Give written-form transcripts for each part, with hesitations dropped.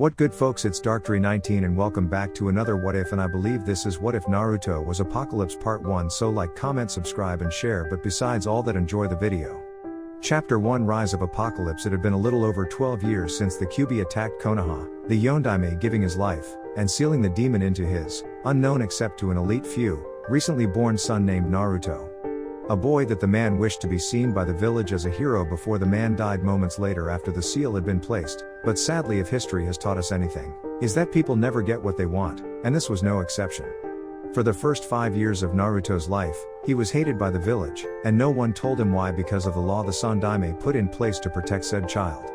What good folks, it's Dark319 and welcome back to another What If, and I believe this is What If Naruto Was Apocalypse Part 1, so like, comment, subscribe and share, but besides all that, enjoy the video. Chapter 1, Rise of Apocalypse. It had been a little over 12 years since the Kyuubi attacked Konoha, the Yondaime giving his life, and sealing the demon into his, unknown except to an elite few, recently born son named Naruto. A boy that the man wished to be seen by the village as a hero before the man died moments later after the seal had been placed, but sadly, if history has taught us anything, is that people never get what they want, and this was no exception. For the first 5 years of Naruto's life, he was hated by the village, and no one told him why because of the law the Sandaime put in place to protect said child.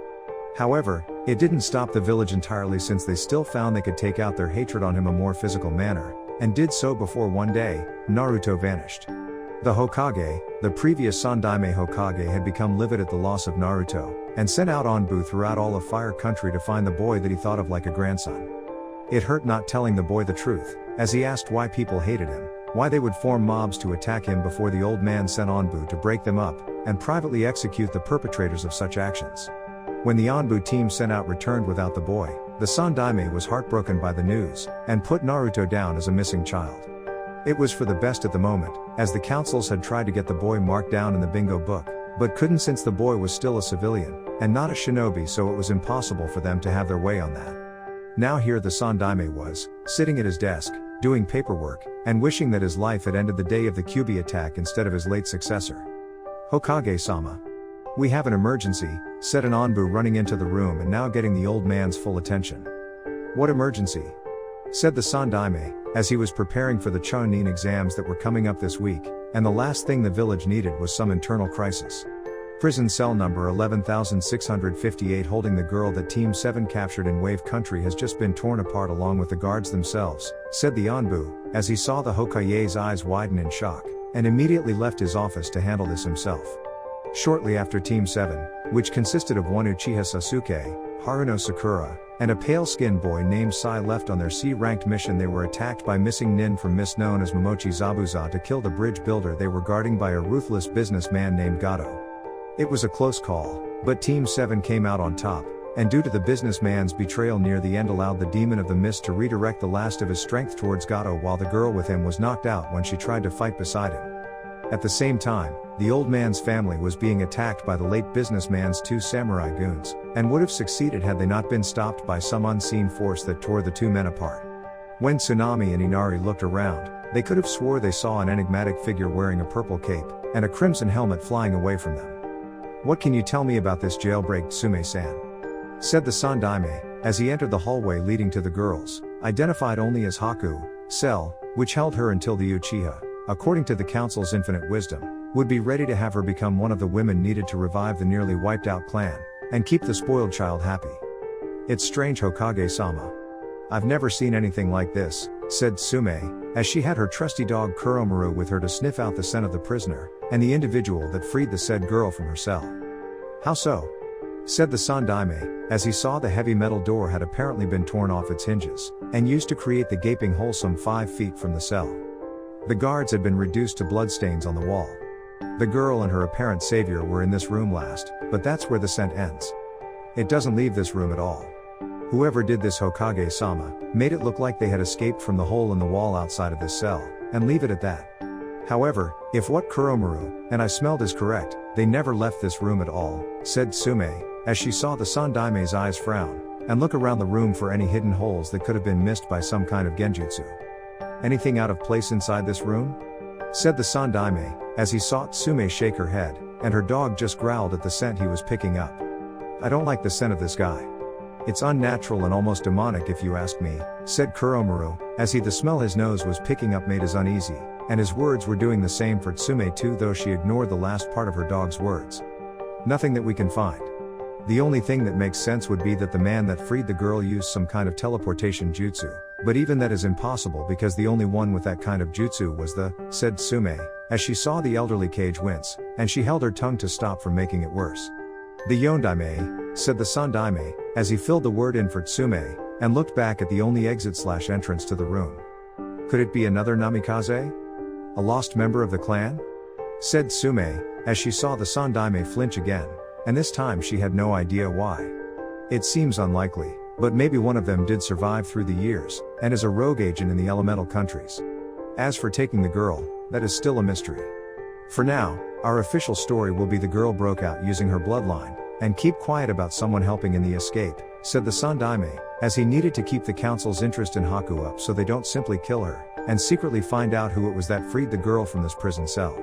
However, it didn't stop the village entirely, since they still found they could take out their hatred on him a more physical manner, and did so before one day, Naruto vanished. The Hokage, the previous Sandaime Hokage, had become livid at the loss of Naruto, and sent out Anbu throughout all of Fire Country to find the boy that he thought of like a grandson. It hurt not telling the boy the truth, as he asked why people hated him, why they would form mobs to attack him before the old man sent Anbu to break them up, and privately execute the perpetrators of such actions. When the Anbu team sent out returned without the boy, the Sandaime was heartbroken by the news, and put Naruto down as a missing child. It was for the best at the moment, as the councils had tried to get the boy marked down in the bingo book, but couldn't since the boy was still a civilian, and not a shinobi, so it was impossible for them to have their way on that. Now here the Sandaime was, sitting at his desk, doing paperwork, and wishing that his life had ended the day of the Kyuubi attack instead of his late successor. "Hokage-sama. We have an emergency," said an Anbu running into the room and now getting the old man's full attention. "What emergency?" said the Sandaime, as he was preparing for the Chunin exams that were coming up this week, and the last thing the village needed was some internal crisis. "Prison cell number 11658 holding the girl that Team 7 captured in Wave Country has just been torn apart along with the guards themselves," said the Anbu, as he saw the Hokage's eyes widen in shock, and immediately left his office to handle this himself. Shortly after Team 7, which consisted of one Uchiha Sasuke, Haruno Sakura, and a pale-skinned boy named Sai left on their C-ranked mission, they were attacked by missing nin from Miss known as Momochi Zabuza to kill the bridge builder they were guarding by a ruthless businessman named Gato. It was a close call, but Team 7 came out on top, and due to the businessman's betrayal near the end allowed the demon of the mist to redirect the last of his strength towards Gato, while the girl with him was knocked out when she tried to fight beside him. At the same time, the old man's family was being attacked by the late businessman's two samurai goons, and would have succeeded had they not been stopped by some unseen force that tore the two men apart. When Tsunami and Inari looked around, they could have swore they saw an enigmatic figure wearing a purple cape, and a crimson helmet flying away from them. "What can you tell me about this jailbreak, Tsume-san?" said the Sandaime, as he entered the hallway leading to the girls, identified only as Haku, cell, which held her until the Uchiha, according to the council's infinite wisdom, would be ready to have her become one of the women needed to revive the nearly wiped out clan, and keep the spoiled child happy. "It's strange, Hokage-sama. I've never seen anything like this," said Tsume, as she had her trusty dog Kuromaru with her to sniff out the scent of the prisoner, and the individual that freed the said girl from her cell. "How so?" said the Sandaime, as he saw the heavy metal door had apparently been torn off its hinges, and used to create the gaping hole some 5 feet from the cell. The guards had been reduced to bloodstains on the wall. The girl and her apparent savior were in this room last, but that's where the scent ends. It doesn't leave this room at all. Whoever did this, Hokage-sama, made it look like they had escaped from the hole in the wall outside of this cell, and leave it at that. However, if what Kuromaru and I smelled is correct, they never left this room at all," said Tsume, as she saw the Sandaime's eyes frown, and look around the room for any hidden holes that could have been missed by some kind of genjutsu. "Anything out of place inside this room?" said the Sandaime, as he saw Tsume shake her head, and her dog just growled at the scent he was picking up. "I don't like the scent of this guy. It's unnatural and almost demonic if you ask me," said Kuromaru, as the smell his nose was picking up made us uneasy, and his words were doing the same for Tsume too, though she ignored the last part of her dog's words. "Nothing that we can find. The only thing that makes sense would be that the man that freed the girl used some kind of teleportation jutsu, but even that is impossible because the only one with that kind of jutsu was said Tsume, as she saw the elderly Cage wince, and she held her tongue to stop from making it worse. "The Yondaime," said the Sandaime, as he filled the word in for Tsume, and looked back at the only exit/entrance to the room. "Could it be another Namikaze? A lost member of the clan?" said Tsume, as she saw the Sandaime flinch again, and this time she had no idea why. "It seems unlikely, But maybe one of them did survive through the years, and is a rogue agent in the elemental countries. As for taking the girl, that is still a mystery. For now, our official story will be the girl broke out using her bloodline, and keep quiet about someone helping in the escape, said the Sandaime, as he needed to keep the council's interest in Haku up so they don't simply kill her, and secretly find out who it was that freed the girl from this prison cell.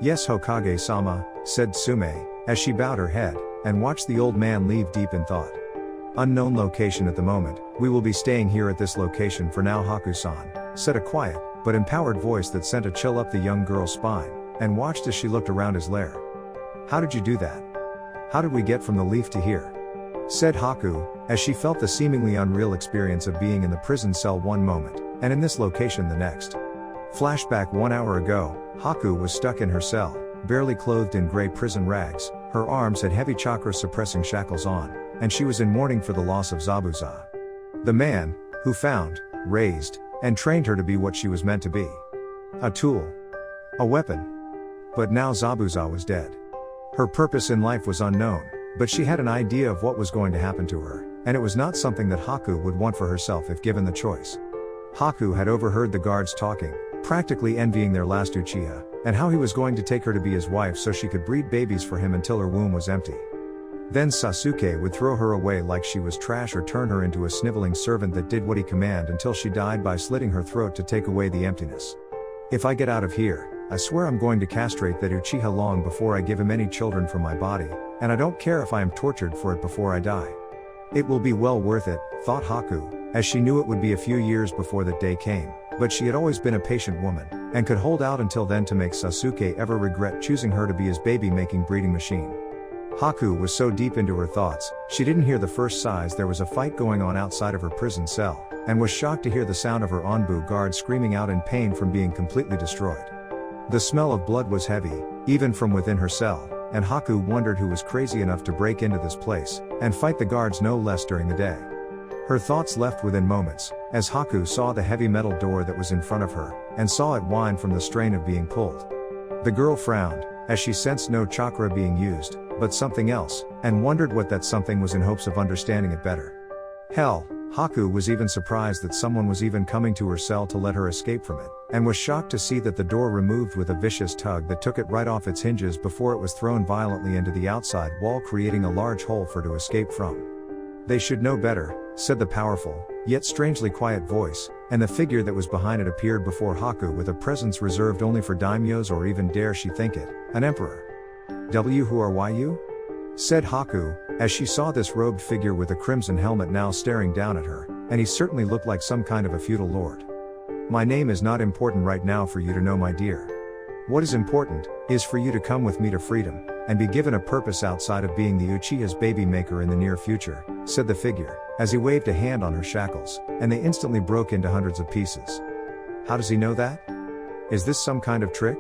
Yes, Hokage-sama, said Tsume, as she bowed her head, and watched the old man leave deep in thought. Unknown location at the moment, we will be staying here at this location for now, Haku-san, said a quiet, but empowered voice that sent a chill up the young girl's spine, and watched as she looked around his lair. How did you do that? How did we get from the leaf to here? Said Haku, as she felt the seemingly unreal experience of being in the prison cell one moment, and in this location the next. Flashback 1 hour ago, Haku was stuck in her cell, barely clothed in gray prison rags, her arms had heavy chakra-suppressing shackles on, and she was in mourning for the loss of Zabuza. The man, who found, raised, and trained her to be what she was meant to be. A tool. A weapon. But now Zabuza was dead. Her purpose in life was unknown, but she had an idea of what was going to happen to her, and it was not something that Haku would want for herself if given the choice. Haku had overheard the guards talking, practically envying their last Uchiha, and how he was going to take her to be his wife so she could breed babies for him until her womb was empty. Then Sasuke would throw her away like she was trash or turn her into a sniveling servant that did what he commanded until she died by slitting her throat to take away the emptiness. If I get out of here, I swear I'm going to castrate that Uchiha long before I give him any children from my body, and I don't care if I am tortured for it before I die. It will be well worth it, thought Haku, as she knew it would be a few years before that day came, but she had always been a patient woman, and could hold out until then to make Sasuke ever regret choosing her to be his baby-making breeding machine. Haku was so deep into her thoughts, she didn't hear the first sighs. There was a fight going on outside of her prison cell, and was shocked to hear the sound of her Onbu guard screaming out in pain from being completely destroyed. The smell of blood was heavy, even from within her cell, and Haku wondered who was crazy enough to break into this place, and fight the guards no less during the day. Her thoughts left within moments, as Haku saw the heavy metal door that was in front of her, and saw it whine from the strain of being pulled. The girl frowned, as she sensed no chakra being used, but something else, and wondered what that something was in hopes of understanding it better. Hell, Haku was even surprised that someone was even coming to her cell to let her escape from it, and was shocked to see that the door removed with a vicious tug that took it right off its hinges before it was thrown violently into the outside wall, creating a large hole for to escape from. They should know better, said the powerful, yet strangely quiet voice, and the figure that was behind it appeared before Haku with a presence reserved only for daimyos, or even dare she think it, an emperor. Who are you? Said Haku, as she saw this robed figure with a crimson helmet now staring down at her, and he certainly looked like some kind of a feudal lord. My name is not important right now for you to know, my dear. What is important, is for you to come with me to freedom, and be given a purpose outside of being the Uchiha's baby maker in the near future, said the figure, as he waved a hand on her shackles, and they instantly broke into hundreds of pieces. How does he know that? Is this some kind of trick?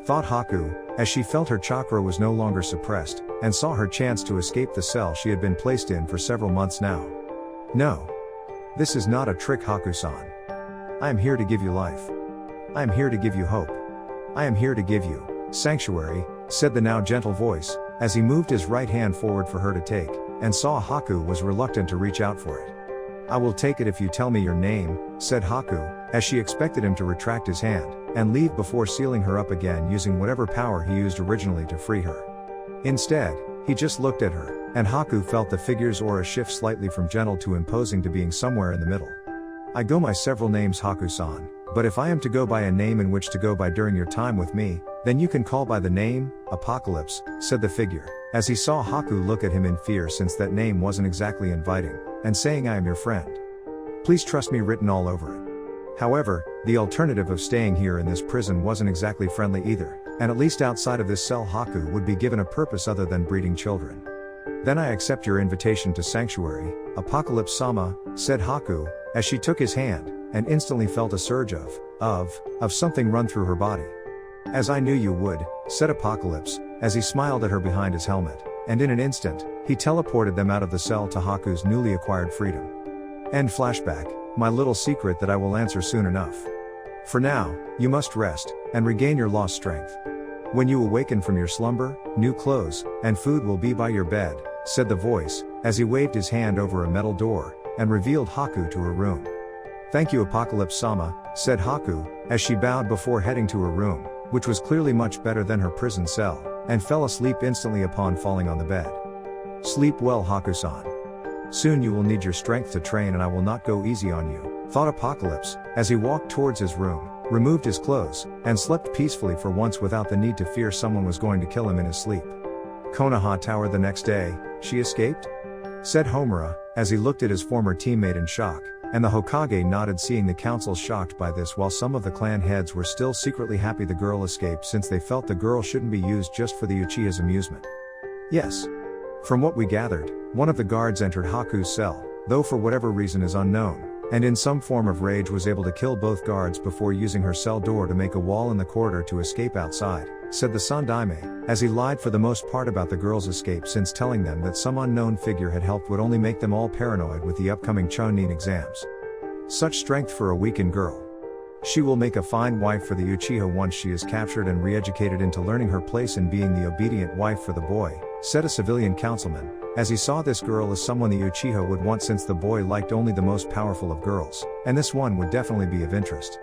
Thought Haku, as she felt her chakra was no longer suppressed, and saw her chance to escape the cell she had been placed in for several months now. No. This is not a trick, Haku-san. I am here to give you life. I am here to give you hope. I am here to give you sanctuary, said the now gentle voice, as he moved his right hand forward for her to take, and saw Haku was reluctant to reach out for it. I will take it if you tell me your name, said Haku, as she expected him to retract his hand, and leave before sealing her up again using whatever power he used originally to free her. Instead, he just looked at her, and Haku felt the figure's aura shift slightly from gentle to imposing to being somewhere in the middle. I go by several names, Haku-san, but if I am to go by a name in which to go by during your time with me, then you can call by the name, Apocalypse, said the figure, as he saw Haku look at him in fear since that name wasn't exactly inviting, and saying I am your friend. Please trust me written all over it. However, the alternative of staying here in this prison wasn't exactly friendly either, and at least outside of this cell Haku would be given a purpose other than breeding children. Then I accept your invitation to sanctuary, Apocalypse-sama, said Haku, as she took his hand, and instantly felt a surge of something run through her body. As I knew you would, said Apocalypse, as he smiled at her behind his helmet, and in an instant, he teleported them out of the cell to Haku's newly acquired freedom. End flashback, my little secret that I will answer soon enough. For now, you must rest, and regain your lost strength. When you awaken from your slumber, new clothes, and food will be by your bed, said the voice, as he waved his hand over a metal door, and revealed Haku to her room. "Thank you, Apocalypse-sama," said Haku, as she bowed before heading to her room, which was clearly much better than her prison cell, and fell asleep instantly upon falling on the bed. "Sleep well, Haku-san. Soon you will need your strength to train and I will not go easy on you," thought Apocalypse, as he walked towards his room, removed his clothes, and slept peacefully for once without the need to fear someone was going to kill him in his sleep. "Konoha Tower the next day, she escaped?" said Homura, as he looked at his former teammate in shock, and the Hokage nodded, seeing the council shocked by this, while some of the clan heads were still secretly happy the girl escaped, since they felt the girl shouldn't be used just for the Uchiha's amusement. "Yes. From what we gathered, one of the guards entered Haku's cell, though for whatever reason is unknown, and in some form of rage was able to kill both guards before using her cell door to make a wall in the corridor to escape outside," said the Sandaime, as he lied for the most part about the girl's escape, since telling them that some unknown figure had helped would only make them all paranoid with the upcoming Chunin exams. "Such strength for a weakened girl. She will make a fine wife for the Uchiha once she is captured and re-educated into learning her place in being the obedient wife for the boy," said a civilian councilman, as he saw this girl as someone the Uchiha would want, since the boy liked only the most powerful of girls, and this one would definitely be of interest.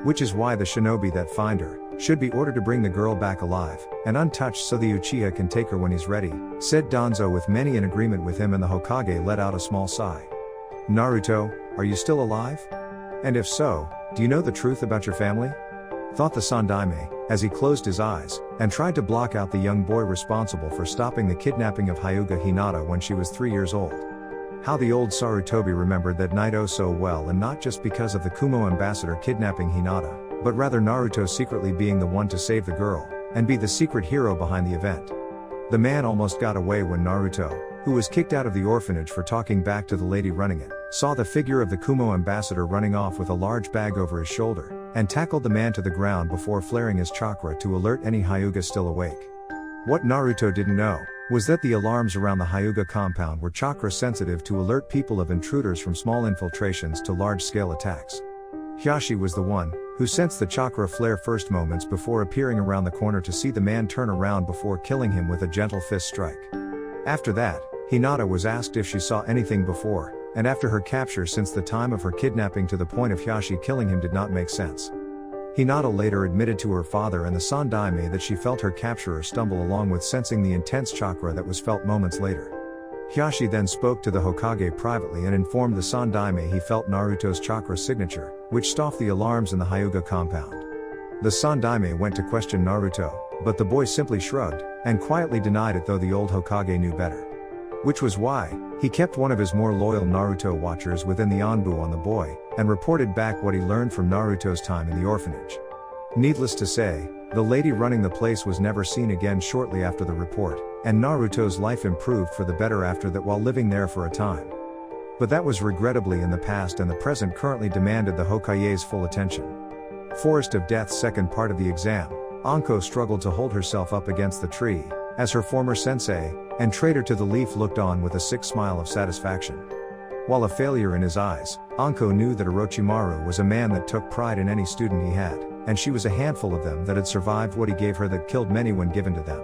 "Which is why the shinobi that find her should be ordered to bring the girl back alive and untouched so the Uchiha can take her when he's ready," said Danzo, with many in agreement with him, and the Hokage let out a small sigh. "Naruto, are you still alive? And if so, do you know the truth about your family?" thought the Sandaime, as he closed his eyes, and tried to block out the young boy responsible for stopping the kidnapping of Hyuga Hinata when she was 3 years old. How the old Sarutobi remembered that night oh so well, and not just because of the Kumo ambassador kidnapping Hinata, but rather Naruto secretly being the one to save the girl, and be the secret hero behind the event. The man almost got away when Naruto, who was kicked out of the orphanage for talking back to the lady running it, saw the figure of the Kumo ambassador running off with a large bag over his shoulder, and tackled the man to the ground before flaring his chakra to alert any Hyuga still awake. What Naruto didn't know was that the alarms around the Hyuga compound were chakra sensitive to alert people of intruders, from small infiltrations to large-scale attacks. Hiashi was the one who sensed the chakra flare first, moments before appearing around the corner to see the man turn around before killing him with a gentle fist strike. After that, Hinata was asked if she saw anything before and after her capture, since the time of her kidnapping to the point of Hiashi killing him did not make sense. Hinata later admitted to her father and the Sandaime that she felt her capturer stumble, along with sensing the intense chakra that was felt moments later. Hiashi then spoke to the Hokage privately and informed the Sandaime he felt Naruto's chakra signature, which stopped the alarms in the Hyuga compound. The Sandaime went to question Naruto, but the boy simply shrugged and quietly denied it, though the old Hokage knew better. Which was why he kept one of his more loyal Naruto watchers within the Anbu on the boy, and reported back what he learned from Naruto's time in the orphanage. Needless to say, the lady running the place was never seen again shortly after the report, and Naruto's life improved for the better after that, while living there for a time. But that was regrettably in the past, and the present currently demanded the Hokage's full attention. Forest of Death's second part of the exam, Anko struggled to hold herself up against the tree, as her former sensei and traitor to the leaf looked on with a sick smile of satisfaction. While a failure in his eyes, Anko knew that Orochimaru was a man that took pride in any student he had, and she was a handful of them that had survived what he gave her that killed many when given to them.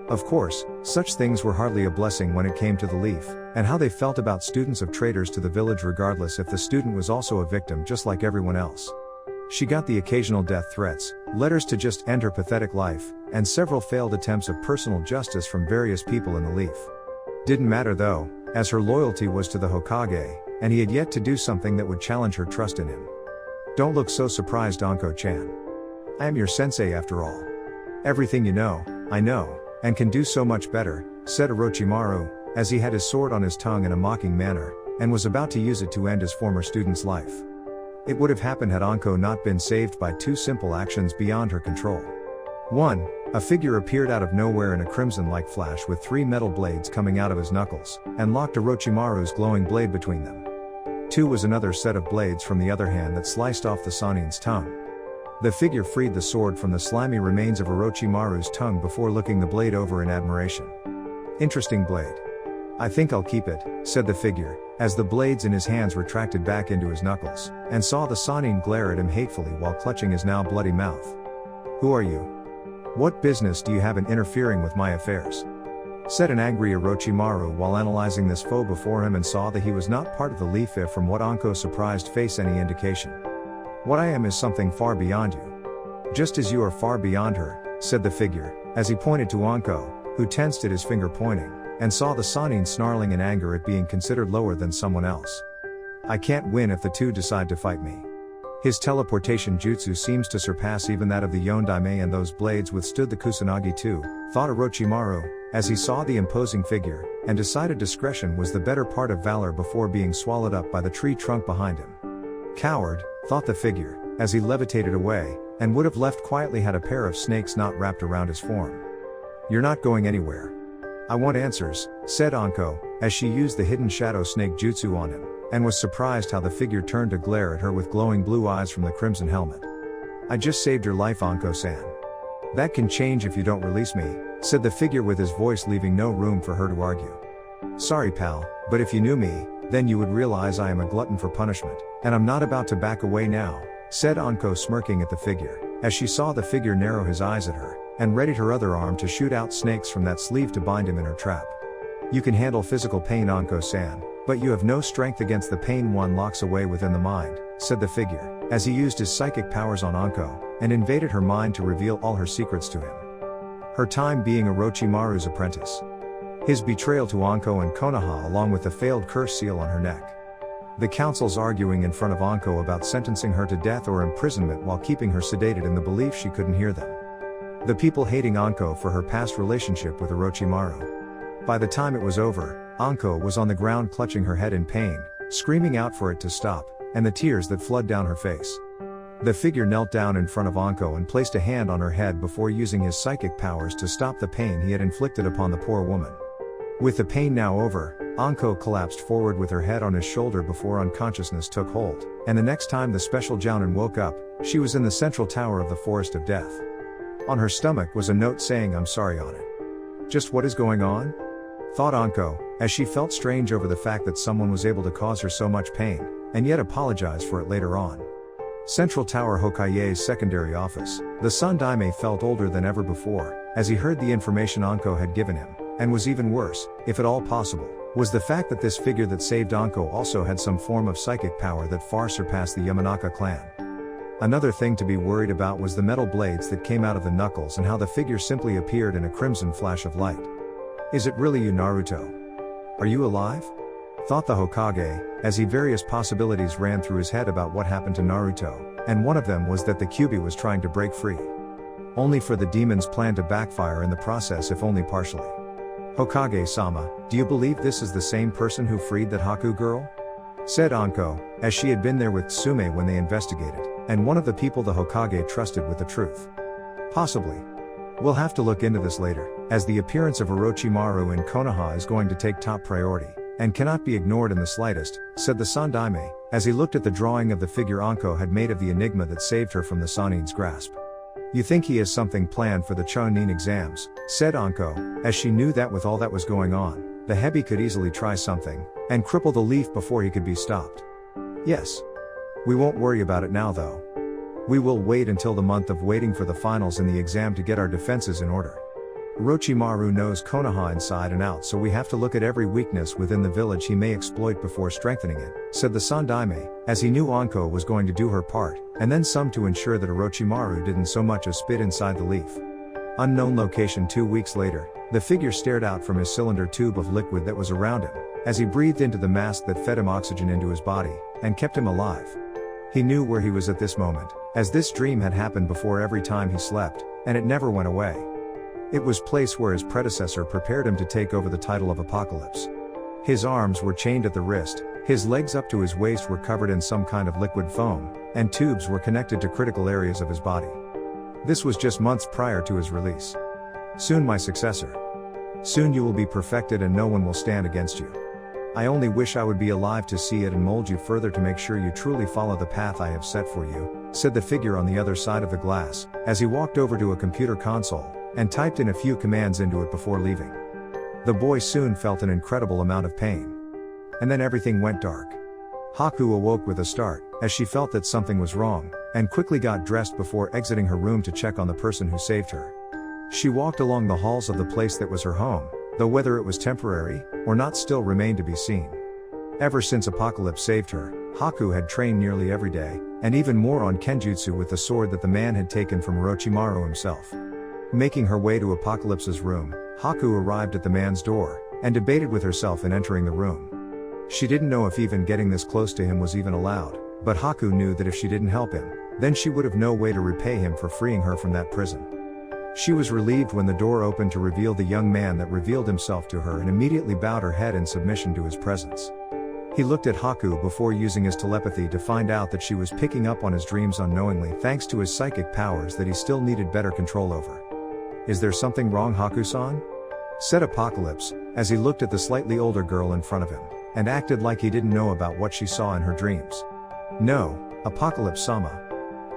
Of course, such things were hardly a blessing when it came to the leaf, and how they felt about students of traitors to the village, regardless if the student was also a victim just like everyone else. She got the occasional death threats, letters to just end her pathetic life, and several failed attempts of personal justice from various people in the leaf. Didn't matter though, as her loyalty was to the Hokage, and he had yet to do something that would challenge her trust in him. "Don't look so surprised, Anko-chan. I am your sensei after all. Everything you know, I know, and can do so much better," said Orochimaru, as he had his sword on his tongue in a mocking manner, and was about to use it to end his former student's life. It would have happened had Anko not been saved by two simple actions beyond her control. 1. A figure appeared out of nowhere in a crimson-like flash with 3 metal blades coming out of his knuckles, and locked Orochimaru's glowing blade between them. 2 was another set of blades from the other hand that sliced off the Sanin's tongue. The figure freed the sword from the slimy remains of Orochimaru's tongue before looking the blade over in admiration. "Interesting blade. I think I'll keep it," said the figure, as the blades in his hands retracted back into his knuckles, and saw the Sanin glare at him hatefully while clutching his now bloody mouth. "Who are you? What business do you have in interfering with my affairs?" said an angry Orochimaru while analyzing this foe before him and saw that he was not part of the leaf if from what Anko's surprised face any indication. What I am is something far beyond you. Just as you are far beyond her, said the figure, as he pointed to Anko, who tensed at his finger pointing, and saw the Sannin snarling in anger at being considered lower than someone else. I can't win if the two decide to fight me. His teleportation jutsu seems to surpass even that of the Yondaime, and those blades withstood the Kusanagi too, thought Orochimaru, as he saw the imposing figure, and decided discretion was the better part of valor before being swallowed up by the tree trunk behind him. Coward, thought the figure, as he levitated away, and would have left quietly had a pair of snakes not wrapped around his form. You're not going anywhere. I want answers, said Anko, as she used the hidden shadow snake jutsu on him, and was surprised how the figure turned to glare at her with glowing blue eyes from the crimson helmet. I just saved your life, Anko-san. That can change if you don't release me, said the figure with his voice leaving no room for her to argue. Sorry pal, but if you knew me, then you would realize I am a glutton for punishment, and I'm not about to back away now, said Anko smirking at the figure, as she saw the figure narrow his eyes at her, and readied her other arm to shoot out snakes from that sleeve to bind him in her trap. You can handle physical pain, Anko-san, but you have no strength against the pain one locks away within the mind, said the figure, as he used his psychic powers on Anko, and invaded her mind to reveal all her secrets to him. Her time being Orochimaru's apprentice. His betrayal to Anko and Konoha along with the failed curse seal on her neck. The council's arguing in front of Anko about sentencing her to death or imprisonment while keeping her sedated in the belief she couldn't hear them. The people hating Anko for her past relationship with Orochimaru. By the time it was over, Anko was on the ground clutching her head in pain, screaming out for it to stop, and the tears that flooded down her face. The figure knelt down in front of Anko and placed a hand on her head before using his psychic powers to stop the pain he had inflicted upon the poor woman. With the pain now over, Anko collapsed forward with her head on his shoulder before unconsciousness took hold, and the next time the special Jounin woke up, she was in the central tower of the Forest of Death. On her stomach was a note saying "I'm sorry" on it. Just what is going on? Thought Anko, as she felt strange over the fact that someone was able to cause her so much pain, and yet apologize for it later on. Central Tower Hokage's secondary office, the Sandaime felt older than ever before, as he heard the information Anko had given him, and was even worse, if at all possible, was the fact that this figure that saved Anko also had some form of psychic power that far surpassed the Yamanaka clan. Another thing to be worried about was the metal blades that came out of the knuckles and how the figure simply appeared in a crimson flash of light. Is it really you, Naruto? Are you alive? Thought the Hokage, as various possibilities ran through his head about what happened to Naruto, and one of them was that the Kyuubi was trying to break free. Only for the demon's plan to backfire in the process, if only partially. Hokage-sama, do you believe this is the same person who freed that Haku girl? Said Anko, as she had been there with Tsume when they investigated, and one of the people the Hokage trusted with the truth. Possibly. We'll have to look into this later, as the appearance of Orochimaru in Konoha is going to take top priority, and cannot be ignored in the slightest, said the Sandaime, as he looked at the drawing of the figure Anko had made of the enigma that saved her from the Sannin's grasp. You think he has something planned for the Chunin exams, said Anko, as she knew that with all that was going on, the Hebi could easily try something, and cripple the leaf before he could be stopped. Yes. We won't worry about it now though. We will wait until the month of waiting for the finals in the exam to get our defenses in order. Orochimaru knows Konoha inside and out, so we have to look at every weakness within the village he may exploit before strengthening it, said the Sandaime, as he knew Anko was going to do her part, and then some to ensure that Orochimaru didn't so much as spit inside the leaf. Unknown location 2 weeks later, the figure stared out from his cylinder tube of liquid that was around him, as he breathed into the mask that fed him oxygen into his body, and kept him alive. He knew where he was at this moment, as this dream had happened before every time he slept, and it never went away. It was place where his predecessor prepared him to take over the title of Apocalypse. His arms were chained at the wrist, his legs up to his waist were covered in some kind of liquid foam, and tubes were connected to critical areas of his body. This was just months prior to his release. Soon my successor. Soon you will be perfected and no one will stand against you. I only wish I would be alive to see it and mold you further to make sure you truly follow the path I have set for you, said the figure on the other side of the glass, as he walked over to a computer console, and typed in a few commands into it before leaving. The boy soon felt an incredible amount of pain. And then everything went dark. Haku awoke with a start, as she felt that something was wrong, and quickly got dressed before exiting her room to check on the person who saved her. She walked along the halls of the place that was her home, though whether it was temporary, or not still remained to be seen. Ever since Apocalypse saved her, Haku had trained nearly every day, and even more on Kenjutsu with the sword that the man had taken from Orochimaru himself. Making her way to Apocalypse's room, Haku arrived at the man's door, and debated with herself in entering the room. She didn't know if even getting this close to him was even allowed, but Haku knew that if she didn't help him, then she would have no way to repay him for freeing her from that prison. She was relieved when the door opened to reveal the young man that revealed himself to her and immediately bowed her head in submission to his presence. He looked at Haku before using his telepathy to find out that she was picking up on his dreams unknowingly thanks to his psychic powers that he still needed better control over. "Is there something wrong, Haku-san?" said Apocalypse, as he looked at the slightly older girl in front of him, and acted like he didn't know about what she saw in her dreams. "No, Apocalypse-sama.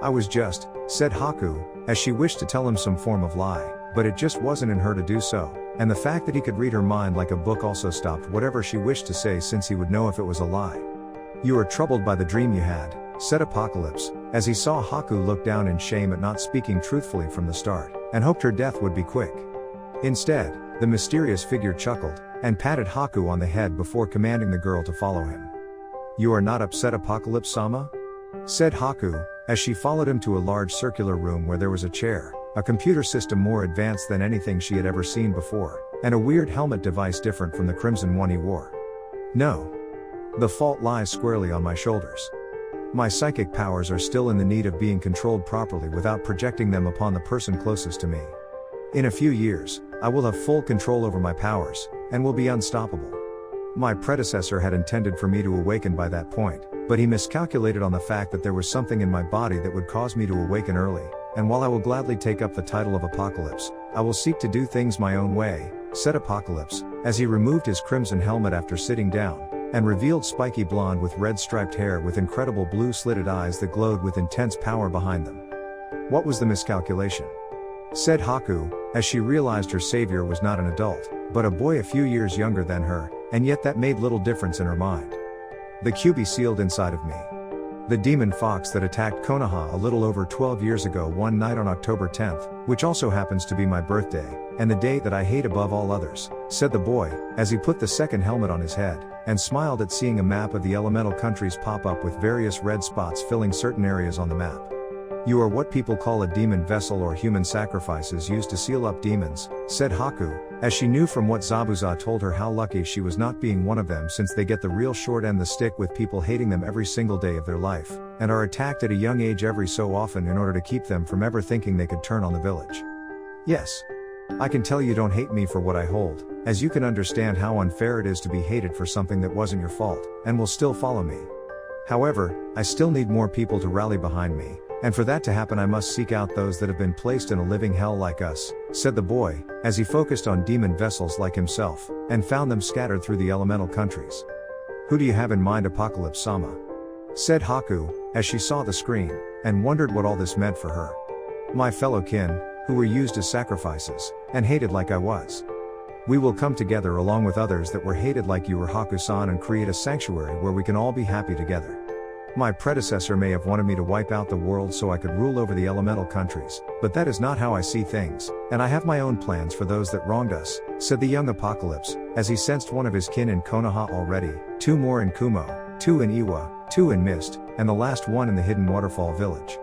I was just," said Haku, as she wished to tell him some form of lie, but it just wasn't in her to do so, and the fact that he could read her mind like a book also stopped whatever she wished to say since he would know if it was a lie. "You are troubled by the dream you had," said Apocalypse, as he saw Haku look down in shame at not speaking truthfully from the start, and hoped her death would be quick. Instead, the mysterious figure chuckled, and patted Haku on the head before commanding the girl to follow him. "You are not upset, Apocalypse-sama?" said Haku, as she followed him to a large circular room where there was a chair, a computer system more advanced than anything she had ever seen before, and a weird helmet device different from the crimson one he wore. "No. The fault lies squarely on my shoulders. My psychic powers are still in the need of being controlled properly without projecting them upon the person closest to me. In a few years, I will have full control over my powers, and will be unstoppable. My predecessor had intended for me to awaken by that point, but he miscalculated on the fact that there was something in my body that would cause me to awaken early, and while I will gladly take up the title of Apocalypse, I will seek to do things my own way," said Apocalypse, as he removed his crimson helmet after sitting down, and revealed spiky blonde with red striped hair with incredible blue slitted eyes that glowed with intense power behind them. "What was the miscalculation?" said Haku, as she realized her savior was not an adult, but a boy a few years younger than her, and yet that made little difference in her mind. "The QB sealed inside of me. The demon fox that attacked Konoha a little over 12 years ago one night on October 10th, which also happens to be my birthday, and the day that I hate above all others," said the boy, as he put the second helmet on his head, and smiled at seeing a map of the elemental countries pop up with various red spots filling certain areas on the map. "You are what people call a demon vessel or human sacrifices used to seal up demons," said Haku, as she knew from what Zabuza told her how lucky she was not being one of them since they get the real short end of the stick with people hating them every single day of their life, and are attacked at a young age every so often in order to keep them from ever thinking they could turn on the village. "Yes. I can tell you don't hate me for what I hold, as you can understand how unfair it is to be hated for something that wasn't your fault, and will still follow me. However, I still need more people to rally behind me, and for that to happen I must seek out those that have been placed in a living hell like us," said the boy, as he focused on demon vessels like himself, and found them scattered through the elemental countries. "Who do you have in mind, Apocalypse-sama?" said Haku, as she saw the screen, and wondered what all this meant for her. "My fellow kin, who were used as sacrifices, and hated like I was. We will come together along with others that were hated like you were, Haku-san, and create a sanctuary where we can all be happy together. My predecessor may have wanted me to wipe out the world so I could rule over the elemental countries, but that is not how I see things, and I have my own plans for those that wronged us," said the young Apocalypse, as he sensed one of his kin in Konoha already, 2 more in Kumo, 2 in Iwa, 2 in Mist, and the last one in the hidden waterfall village.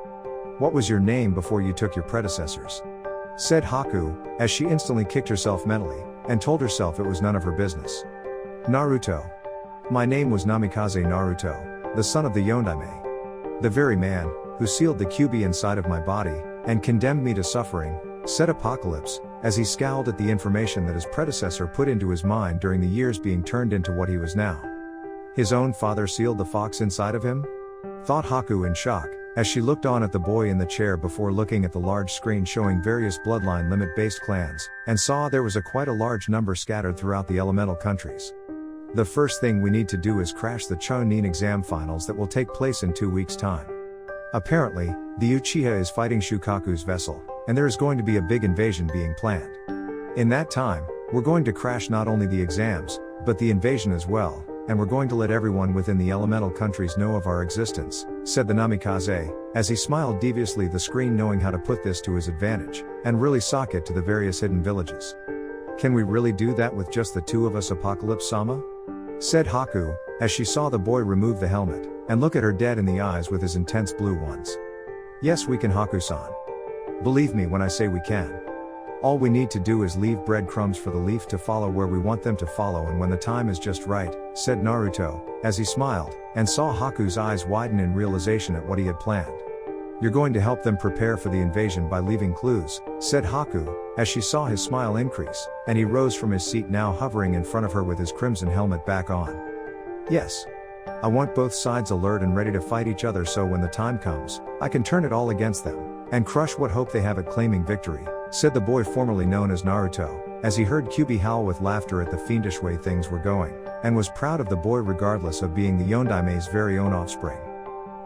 "What was your name before you took your predecessors?" said Haku, as she instantly kicked herself mentally, and told herself it was none of her business. "Naruto. My name was Namikaze Naruto, the son of the Yondaime. The very man, who sealed the QB inside of my body, and condemned me to suffering," said Apocalypse, as he scowled at the information that his predecessor put into his mind during the years being turned into what he was now. His own father sealed the fox inside of him? Thought Haku in shock, as she looked on at the boy in the chair before looking at the large screen showing various bloodline limit-based clans, and saw there was quite a large number scattered throughout the elemental countries. "The first thing we need to do is crash the Chunin exam finals that will take place in 2 weeks' time. Apparently, the Uchiha is fighting Shukaku's vessel, and there is going to be a big invasion being planned. In that time, we're going to crash not only the exams, but the invasion as well, and we're going to let everyone within the elemental countries know of our existence," said the Namikaze, as he smiled deviously the screen knowing how to put this to his advantage, and really sock it to the various hidden villages. Can we really do that with just the two of us, Apocalypse-sama? Said Haku, as she saw the boy remove the helmet, and look at her dead in the eyes with his intense blue ones. Yes, we can, Haku-san. Believe me when I say we can. All we need to do is leave breadcrumbs for the leaf to follow where we want them to follow, and when the time is just right, said Naruto, as he smiled, and saw Haku's eyes widen in realization at what he had planned. You're going to help them prepare for the invasion by leaving clues, said Haku, as she saw his smile increase, and he rose from his seat, now hovering in front of her with his crimson helmet back on. Yes. I want both sides alert and ready to fight each other, so when the time comes, I can turn it all against them, and crush what hope they have at claiming victory, said the boy formerly known as Naruto, as he heard Kyuubi howl with laughter at the fiendish way things were going, and was proud of the boy regardless of being the Yondaime's very own offspring.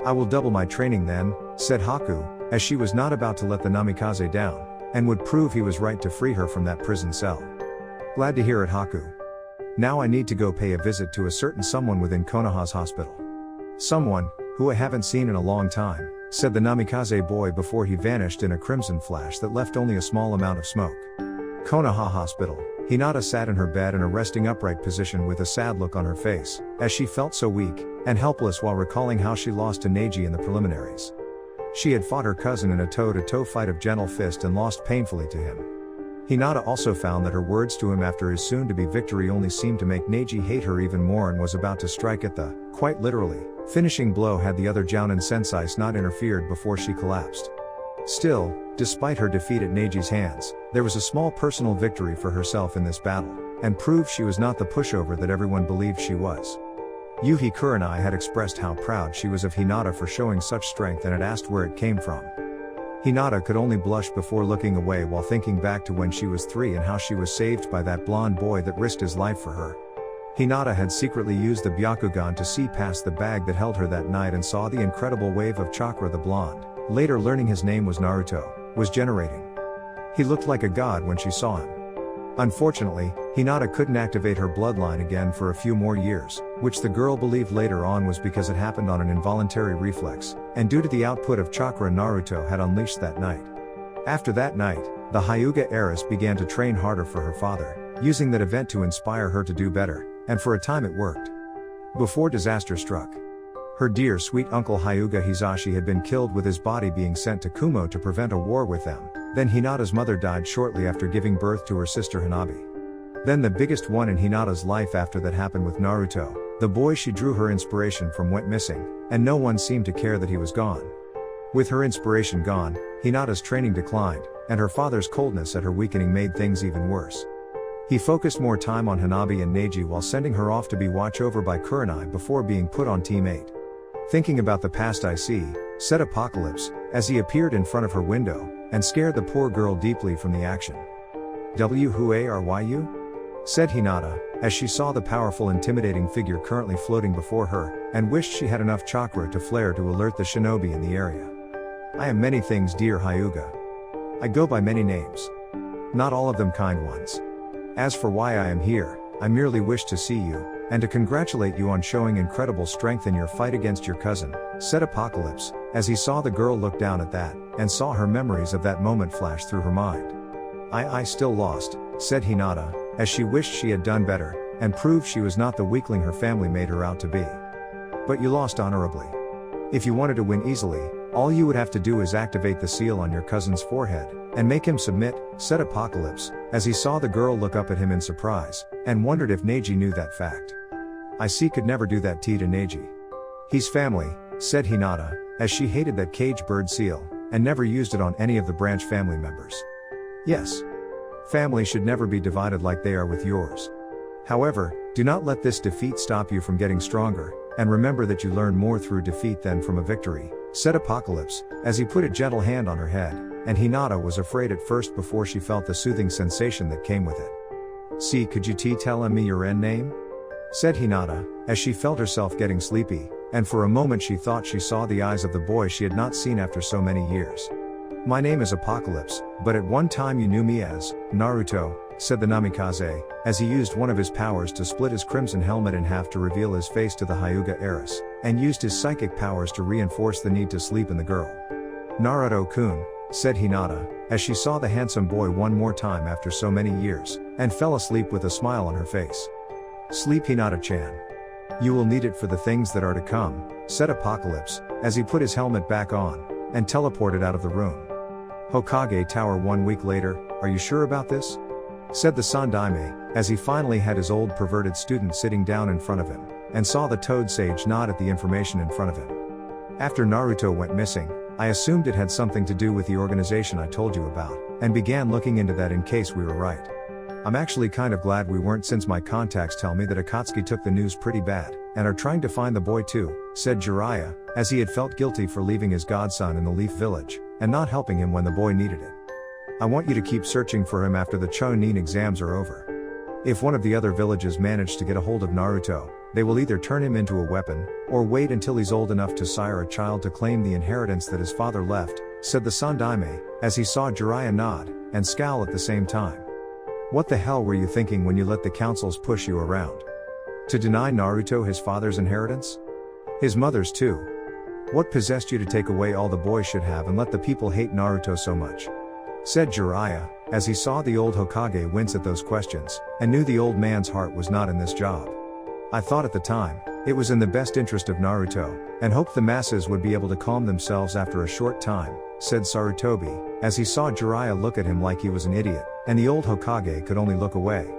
I will double my training then, said Haku, as she was not about to let the Namikaze down, and would prove he was right to free her from that prison cell. Glad to hear it, Haku. Now I need to go pay a visit to a certain someone within Konoha's hospital. Someone, who I haven't seen in a long time, said the Namikaze boy before he vanished in a crimson flash that left only a small amount of smoke. Konoha Hospital. Hinata sat in her bed in a resting upright position with a sad look on her face, as she felt so weak and helpless while recalling how she lost to Neji in the preliminaries. She had fought her cousin in a toe-to-toe fight of gentle fist and lost painfully to him. Hinata also found that her words to him after his soon-to-be victory only seemed to make Neji hate her even more, and was about to strike at the, quite literally, finishing blow had the other Jounin senseis not interfered before she collapsed. Still, despite her defeat at Neji's hands, there was a small personal victory for herself in this battle, and proved she was not the pushover that everyone believed she was. Yuhi Kurenai had expressed how proud she was of Hinata for showing such strength and had asked where it came from. Hinata could only blush before looking away while thinking back to when she was 3 and how she was saved by that blonde boy that risked his life for her. Hinata had secretly used the Byakugan to see past the bag that held her that night and saw the incredible wave of chakra the blonde, later learning his name was Naruto, was generating. He looked like a god when she saw him. Unfortunately, Hinata couldn't activate her bloodline again for a few more years, which the girl believed later on was because it happened on an involuntary reflex, and due to the output of chakra Naruto had unleashed that night. After that night, the Hyuga heiress began to train harder for her father, using that event to inspire her to do better, and for a time it worked. Before disaster struck. Her dear sweet uncle Hyuga Hizashi had been killed, with his body being sent to Kumo to prevent a war with them. Then Hinata's mother died shortly after giving birth to her sister Hanabi. Then the biggest one in Hinata's life after that happened with Naruto. The boy she drew her inspiration from went missing, and no one seemed to care that he was gone. With her inspiration gone, Hinata's training declined, and her father's coldness at her weakening made things even worse. He focused more time on Hanabi and Neji while sending her off to be watched over by Kurenai before being put on Team 8. Thinking about the past I see, said Apocalypse, as he appeared in front of her window, and scared the poor girl deeply from the action. Who are you? Said Hinata, as she saw the powerful intimidating figure currently floating before her, and wished she had enough chakra to flare to alert the shinobi in the area. I am many things, dear Hyuga. I go by many names. Not all of them kind ones. As for why I am here, I merely wish to see you, and to congratulate you on showing incredible strength in your fight against your cousin, said Apocalypse, as he saw the girl look down at that, and saw her memories of that moment flash through her mind. I still lost, said Hinata, as she wished she had done better, and proved she was not the weakling her family made her out to be. But you lost honorably. If you wanted to win easily, all you would have to do is activate the seal on your cousin's forehead, and make him submit, said Apocalypse, as he saw the girl look up at him in surprise, and wondered if Neji knew that fact. I see could never do that to Neji. He's family, said Hinata, as she hated that cage bird seal, and never used it on any of the branch family members. Yes. Family should never be divided like they are with yours. However, do not let this defeat stop you from getting stronger, and remember that you learn more through defeat than from a victory, said Apocalypse, as he put a gentle hand on her head, and Hinata was afraid at first before she felt the soothing sensation that came with it. See, could you tell me your end name? Said Hinata, as she felt herself getting sleepy, and for a moment she thought she saw the eyes of the boy she had not seen after so many years. My name is Apocalypse, but at one time you knew me as Naruto, said the Namikaze, as he used one of his powers to split his crimson helmet in half to reveal his face to the Hyuga heiress, and used his psychic powers to reinforce the need to sleep in the girl. Naruto-kun, said Hinata, as she saw the handsome boy one more time after so many years, and fell asleep with a smile on her face. Sleep, Hinata-chan. You will need it for the things that are to come, said Apocalypse, as he put his helmet back on, and teleported out of the room. Hokage Tower 1 week later, are you sure about this? Said the Sandaime, as he finally had his old perverted student sitting down in front of him, and saw the Toad Sage nod at the information in front of him. After Naruto went missing, I assumed it had something to do with the organization I told you about, and began looking into that in case we were right. I'm actually kind of glad we weren't, since my contacts tell me that Akatsuki took the news pretty bad, and are trying to find the boy too, said Jiraiya, as he had felt guilty for leaving his godson in the Leaf Village, and not helping him when the boy needed it. I want you to keep searching for him after the Chunin exams are over. If one of the other villages manage to get a hold of Naruto, they will either turn him into a weapon, or wait until he's old enough to sire a child to claim the inheritance that his father left, said the Sandaime, as he saw Jiraiya nod, and scowl at the same time. What the hell were you thinking when you let the councils push you around? To deny Naruto his father's inheritance? His mother's too. What possessed you to take away all the boy should have and let the people hate Naruto so much? Said Jiraiya, as he saw the old Hokage wince at those questions, and knew the old man's heart was not in this job. I thought at the time, it was in the best interest of Naruto, and hoped the masses would be able to calm themselves after a short time, said Sarutobi, as he saw Jiraiya look at him like he was an idiot, and the old Hokage could only look away.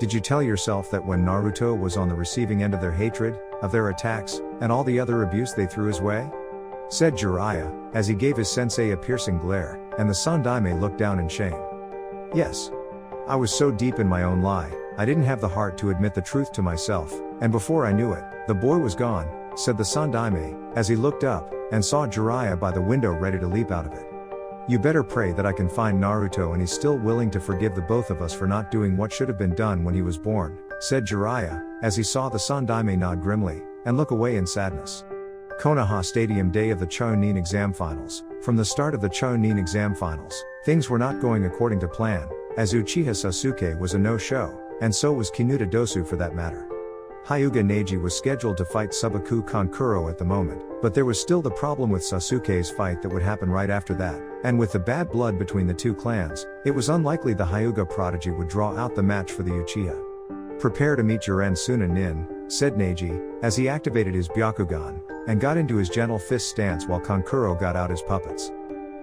Did you tell yourself that when Naruto was on the receiving end of their hatred, of their attacks, and all the other abuse they threw his way? Said Jiraiya, as he gave his sensei a piercing glare, and the Sandaime looked down in shame. Yes. I was so deep in my own lie, I didn't have the heart to admit the truth to myself, and before I knew it, the boy was gone, said the Sandaime, as he looked up, and saw Jiraiya by the window ready to leap out of it. You better pray that I can find Naruto and he's still willing to forgive the both of us for not doing what should have been done when he was born, said Jiraiya, as he saw the Sandaime nod grimly, and look away in sadness. Konoha Stadium day of the Chunin exam finals. From the start of the Chunin exam finals, things were not going according to plan, as Uchiha Sasuke was a no-show, and so was Kinuta Dosu for that matter. Hyuga Neji was scheduled to fight Subaku Kankuro at the moment, but there was still the problem with Sasuke's fight that would happen right after that, and with the bad blood between the two clans, it was unlikely the Hyuga prodigy would draw out the match for the Uchiha. Prepare to meet your end soon, Nin, said Neji, as he activated his Byakugan, and got into his gentle fist stance while Kankuro got out his puppets.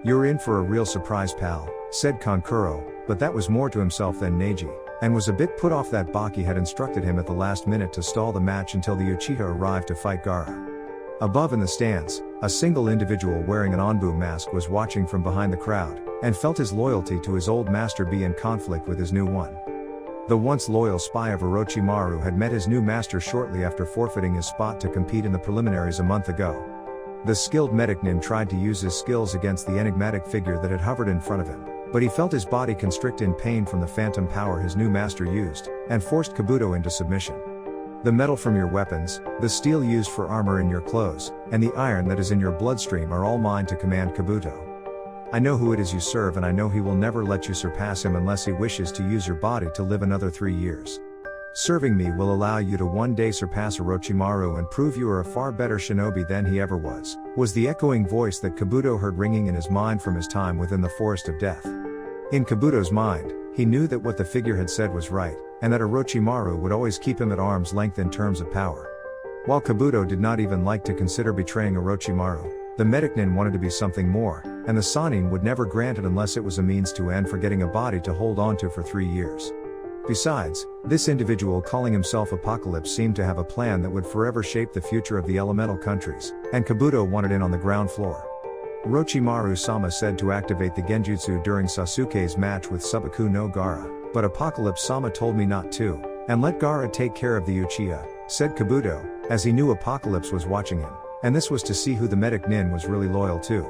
You're in for a real surprise, pal, said Kankuro, but that was more to himself than Neji, and was a bit put off that Baki had instructed him at the last minute to stall the match until the Uchiha arrived to fight Gaara. Above in the stands, a single individual wearing an Anbu mask was watching from behind the crowd, and felt his loyalty to his old master be in conflict with his new one. The once loyal spy of Orochimaru had met his new master shortly after forfeiting his spot to compete in the preliminaries a month ago. The skilled medic Nin tried to use his skills against the enigmatic figure that had hovered in front of him, but he felt his body constrict in pain from the phantom power his new master used, and forced Kabuto into submission. The metal from your weapons, the steel used for armor in your clothes, and the iron that is in your bloodstream are all mine to command Kabuto. I know who it is you serve, and I know he will never let you surpass him unless he wishes to use your body to live another 3 years. Serving me will allow you to one day surpass Orochimaru and prove you are a far better shinobi than he ever was the echoing voice that Kabuto heard ringing in his mind from his time within the Forest of Death. In Kabuto's mind, he knew that what the figure had said was right, and that Orochimaru would always keep him at arm's length in terms of power. While Kabuto did not even like to consider betraying Orochimaru, the Medicnin wanted to be something more, and the Sannin would never grant it unless it was a means to end for getting a body to hold onto for 3 years. Besides, this individual calling himself Apocalypse seemed to have a plan that would forever shape the future of the elemental countries, and Kabuto wanted in on the ground floor. Orochimaru-sama said to activate the Genjutsu during Sasuke's match with Subaku no Gaara, but Apocalypse-sama told me not to, and let Gaara take care of the Uchiha, said Kabuto, as he knew Apocalypse was watching him, and this was to see who the medic Nin was really loyal to.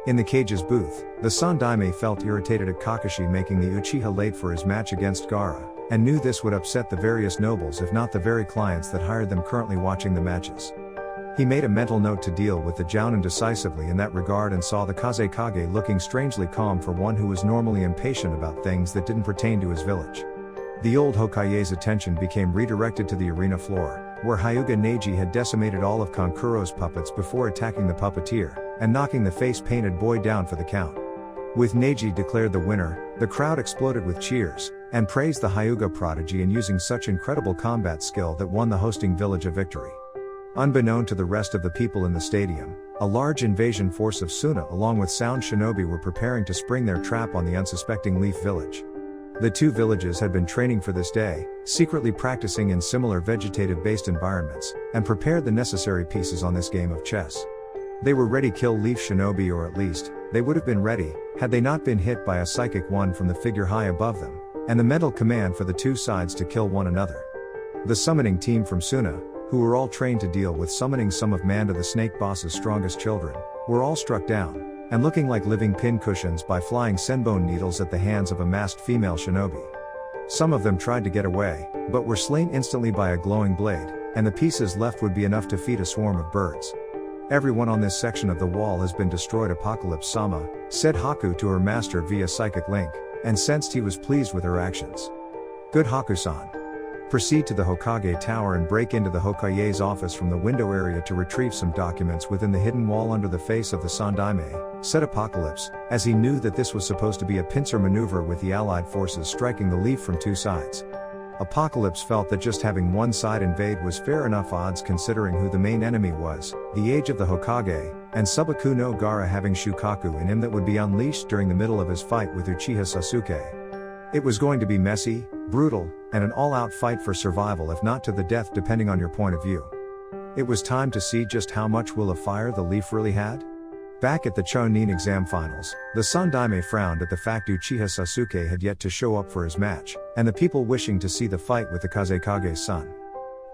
In the cage's booth, the Sandaime felt irritated at Kakashi making the Uchiha late for his match against Gaara, and knew this would upset the various nobles if not the very clients that hired them currently watching the matches. He made a mental note to deal with the Jounin decisively in that regard and saw the Kazekage looking strangely calm for one who was normally impatient about things that didn't pertain to his village. The old Hokage's attention became redirected to the arena floor, where Hyuga Neji had decimated all of Kankuro's puppets before attacking the puppeteer, and knocking the face-painted boy down for the count. With Neji declared the winner, the crowd exploded with cheers, and praised the Hyuga prodigy in using such incredible combat skill that won the hosting village a victory. Unbeknown to the rest of the people in the stadium, a large invasion force of Suna along with sound shinobi were preparing to spring their trap on the unsuspecting Leaf village. The two villages had been training for this day, secretly practicing in similar vegetative-based environments, and prepared the necessary pieces on this game of chess. They were ready to kill Leaf shinobi, or at least, they would have been ready, had they not been hit by a psychic one from the figure high above them, and the mental command for the two sides to kill one another. The summoning team from Suna, who were all trained to deal with summoning some of Manda the Snake Boss's strongest children, were all struck down, and looking like living pincushions by flying senbone needles at the hands of a masked female shinobi. Some of them tried to get away, but were slain instantly by a glowing blade, and the pieces left would be enough to feed a swarm of birds. Everyone on this section of the wall has been destroyed, Apocalypse-sama, said Haku to her master via psychic link, and sensed he was pleased with her actions. Good Haku-san. Proceed to the Hokage Tower and break into the Hokage's office from the window area to retrieve some documents within the hidden wall under the face of the Sandaime, said Apocalypse, as he knew that this was supposed to be a pincer maneuver with the allied forces striking the Leaf from two sides. Apocalypse felt that just having one side invade was fair enough odds considering who the main enemy was, the age of the Hokage, and Subaku no Gaara having Shukaku in him that would be unleashed during the middle of his fight with Uchiha Sasuke. It was going to be messy, brutal, and an all-out fight for survival if not to the death depending on your point of view. It was time to see just how much will of fire the Leaf really had? Back at the Chunin exam finals, the Sandaime frowned at the fact Uchiha Sasuke had yet to show up for his match, and the people wishing to see the fight with the Kazekage's son.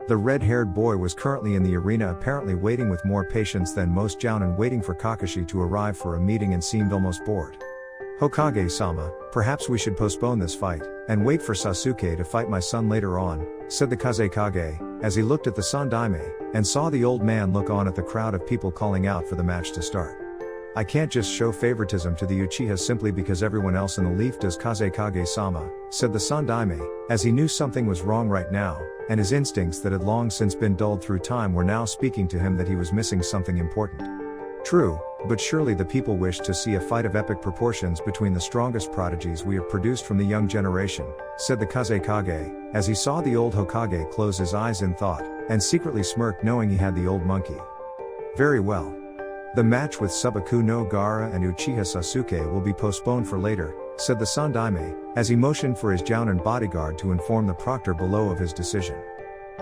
The red-haired boy was currently in the arena apparently waiting with more patience than most Jounin waiting for Kakashi to arrive for a meeting and seemed almost bored. Hokage-sama, perhaps we should postpone this fight, and wait for Sasuke to fight my son later on, said the Kazekage, as he looked at the Sandaime, and saw the old man look on at the crowd of people calling out for the match to start. I can't just show favoritism to the Uchiha simply because everyone else in the Leaf does, Kazekage-sama, said the Sandaime, as he knew something was wrong right now, and his instincts that had long since been dulled through time were now speaking to him that he was missing something important. True, but surely the people wished to see a fight of epic proportions between the strongest prodigies we have produced from the young generation, said the Kazekage, as he saw the old Hokage close his eyes in thought, and secretly smirked knowing he had the old monkey. Very well. The match with Subaku no Gaara and Uchiha Sasuke will be postponed for later, said the Sandaime, as he motioned for his Jounin bodyguard to inform the proctor below of his decision.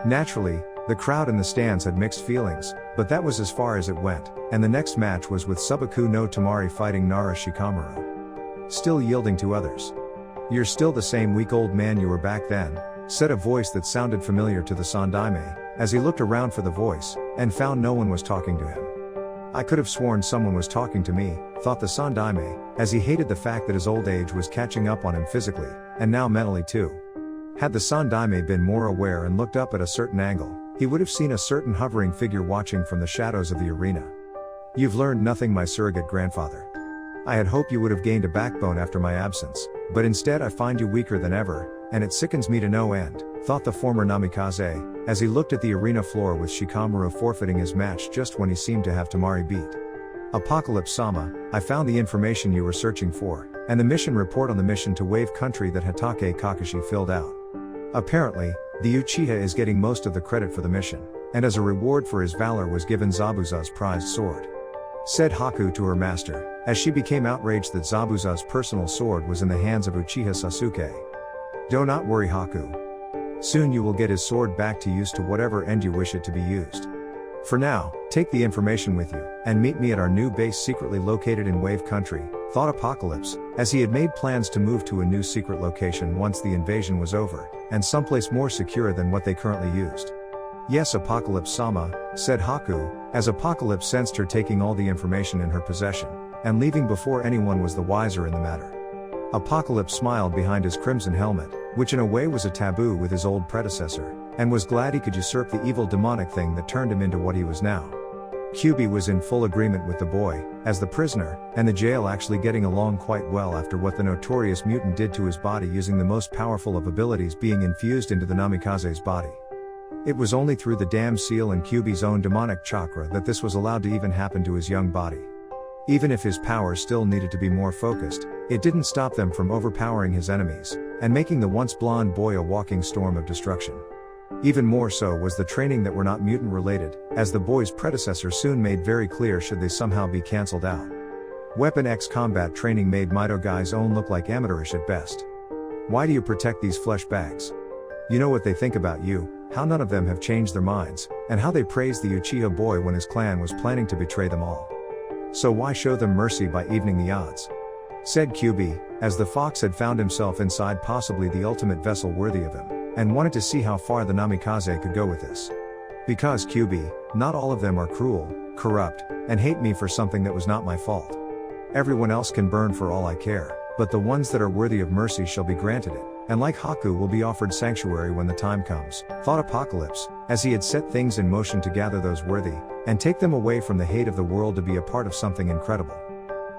Naturally, the crowd in the stands had mixed feelings, but that was as far as it went, and the next match was with Subaku no Tamari fighting Nara Shikamaru. Still yielding to others. You're still the same weak old man you were back then, said a voice that sounded familiar to the Sandaime, as he looked around for the voice, and found no one was talking to him. I could have sworn someone was talking to me, thought the Sandaime, as he hated the fact that his old age was catching up on him physically, and now mentally too. Had the Sandaime been more aware and looked up at a certain angle, he would have seen a certain hovering figure watching from the shadows of the arena. You've learned nothing, my surrogate grandfather. I had hoped you would have gained a backbone after my absence, but instead I find you weaker than ever, and it sickens me to no end, thought the former Namikaze, as he looked at the arena floor with Shikamaru forfeiting his match just when he seemed to have Tamari beat. Apocalypse-sama, I found the information you were searching for, and the mission report on the mission to Wave Country that Hatake Kakashi filled out. Apparently, the Uchiha is getting most of the credit for the mission, and as a reward for his valor was given Zabuza's prized sword. Said Haku to her master, as she became outraged that Zabuza's personal sword was in the hands of Uchiha Sasuke. Do not worry, Haku. Soon you will get his sword back to use to whatever end you wish it to be used. For now, take the information with you, and meet me at our new base secretly located in Wave Country, thought Apocalypse, as he had made plans to move to a new secret location once the invasion was over, and someplace more secure than what they currently used. Yes, Apocalypse-sama, said Haku, as Apocalypse sensed her taking all the information in her possession, and leaving before anyone was the wiser in the matter. Apocalypse smiled behind his crimson helmet, which in a way was a taboo with his old predecessor, and was glad he could usurp the evil demonic thing that turned him into what he was now. Kyubi was in full agreement with the boy, as the prisoner, and the jail actually getting along quite well after what the notorious mutant did to his body using the most powerful of abilities being infused into the Namikaze's body. It was only through the damn seal and Kyubi's own demonic chakra that this was allowed to even happen to his young body. Even if his powers still needed to be more focused, it didn't stop them from overpowering his enemies, and making the once blonde boy a walking storm of destruction. Even more so was the training that were not mutant related, as the boy's predecessor soon made very clear should they somehow be cancelled out. Weapon X combat training made Mido Guy's own look like amateurish at best. Why do you protect these flesh bags? You know what they think about you, how none of them have changed their minds, and how they praised the Uchiha boy when his clan was planning to betray them all. So why show them mercy by evening the odds? Said QB, as the fox had found himself inside possibly the ultimate vessel worthy of him, and wanted to see how far the Namikaze could go with this. Because QB, not all of them are cruel, corrupt, and hate me for something that was not my fault. Everyone else can burn for all I care, but the ones that are worthy of mercy shall be granted it, and like Haku will be offered sanctuary when the time comes, thought Apocalypse, as he had set things in motion to gather those worthy, and take them away from the hate of the world to be a part of something incredible.